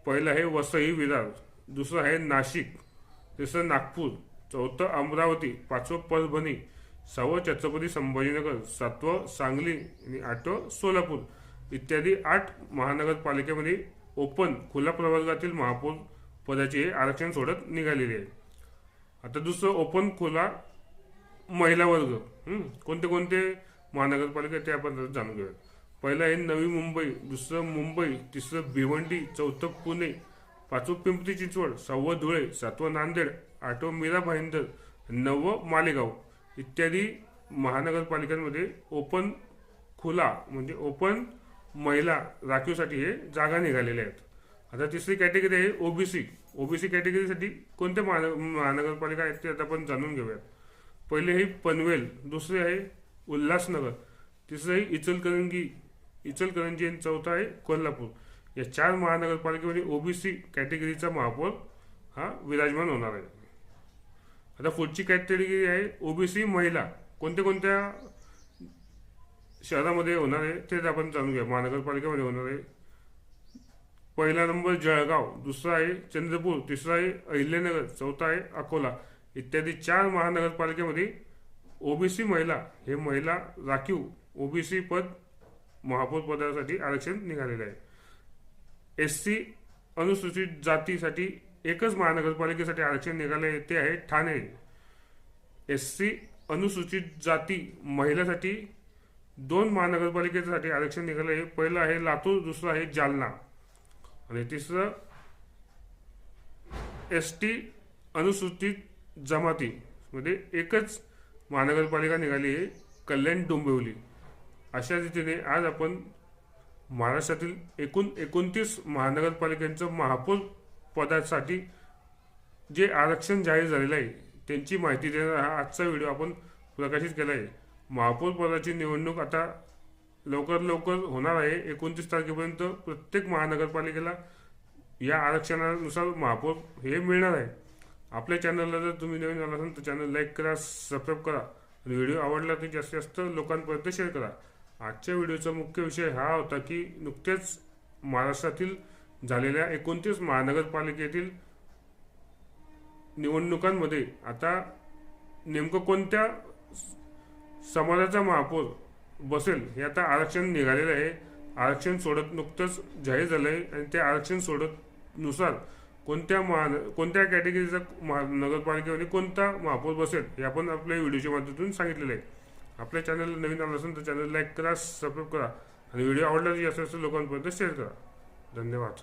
पहिलं आहे वसई विरार, दुसरं आहे नाशिक, तिसरं नागपूर, चौथं अमरावती, पाचवं परभणी, सहावं छत्रपती संभाजीनगर, सातवं सांगली आणि आठवं सोलापूर इत्यादी 8 महानगरपालिकेमध्ये ओपन खुला प्रवर्गातील महापौर पदाचे आरक्षण सोडत निघालेले आहे. आता दुसरं ओपन खुला महिला वर्ग. कोणते कोणते महानगरपालिका ते आपण जाणून घेऊया. पहिलं आहे नवी मुंबई, दुसरं मुंबई, तिसरं भिवंडी, चौथं पुणे, पाचवं पिंपरी चिंचवड, सहावं धुळे, सातवं नांदेड, आठवं मीरा भाईंदर, नववं मालेगाव इत्यादी महानगरपालिकांमध्ये ओपन खुला म्हणजे ओपन महिला राखीवसाठी हे जागा निघालेल्या आहेत. आता तिसरी कॅटेगरी आहे ओबीसी. ओबीसी कॅटेगरीसाठी कोणत्या महानगरपालिका आहेत ते आता आपण जाणून घेऊयात. पहिले आहे पनवेल, दुसरे आहे उल्हासनगर, तिसरे आहे इचलकरंजी आणि चौथा आहे कोल्हापूर. या 4 महानगरपालिकेमध्ये ओबीसी कॅटेगरीचा महापौर हा विराजमान होणार आहे. आता पुढची कॅटेगरी आहे ओबीसी महिला. कोणत्या कोणत्या शहरामध्ये होणार आहे ते आपण जाणून घ्या. महानगरपालिकेमध्ये होणार आहे. पहिला नंबर जळगाव, दुसरा आहे चंद्रपूर, तिसरा आहे अहिल्यानगर, चौथा आहे अकोला इत्यादी 4 महानगरपालिकेमध्ये ओबीसी महिला हे महिला राखीव ओबीसी पद महापौर पदासाठी आरक्षण निघालेलं आहे. एससी अनुसूचित जातीसाठी एकच महानगरपालिकेसाठी आरक्षण निघाले आहे ते आहे ठाणे. एससी अनुसूचित जाती महिलासाठी 2 महानगरपालिकेसाठी आरक्षण निघाले आहे. पहिलं आहे लातूर, दुसरं आहे जालना आणि तिसरं एसटी अनुसूचित जमाती मध्ये एकच महानगरपालिका निघाली आहे कल्याण डोंबिवली. अशा रीतीने आज आपण महाराष्ट्रातील एकूण 29 महानगरपालिकांचं महापौर पदासाठी जे आरक्षण जाहीर झालेलं आहे त्यांची माहिती देणारा हा आजचा व्हिडिओ आपण प्रकाशित केला आहे. महापौर पदाची निवडणूक आता लवकर होणार आहे. 29 तारखेपर्यंत प्रत्येक महानगरपालिकेला या आरक्षणानुसार महापौर हे मिळणार आहे. आपल्या चॅनलला जर तुम्ही नवीन आला असाल तर चॅनल लाईक करा, सबस्क्राईब करा आणि व्हिडिओ आवडला तर जास्तीत जास्त लोकांपर्यंत शेअर करा. आजच्या व्हिडिओचा मुख्य विषय हा होता की नुकत्याच महाराष्ट्रातील झालेल्या 29 महानगरपालिकेतील निवडणुकांमध्ये आता नेमकं कोणत्या समाजाचा महापौर बसेल हे आता आरक्षण निघालेलं आहे. आरक्षण सोडत नुकतंच जाहीर झालं आहे आणि त्या आरक्षण सोडत नुसार कोणत्या कॅटेगरीचा नगरपालिकेमध्ये कोणता महापौर बसेल हे आपण आपल्या व्हिडिओच्या माध्यमातून सांगितलेलं आहे. आपल्या चॅनलला नवीन आलं असेल तर चॅनल लाईक करा, सबस्क्राईब करा आणि व्हिडिओ आवडला तर जास्तीत जास्त लोकांपर्यंत शेअर करा. धन्यवाद.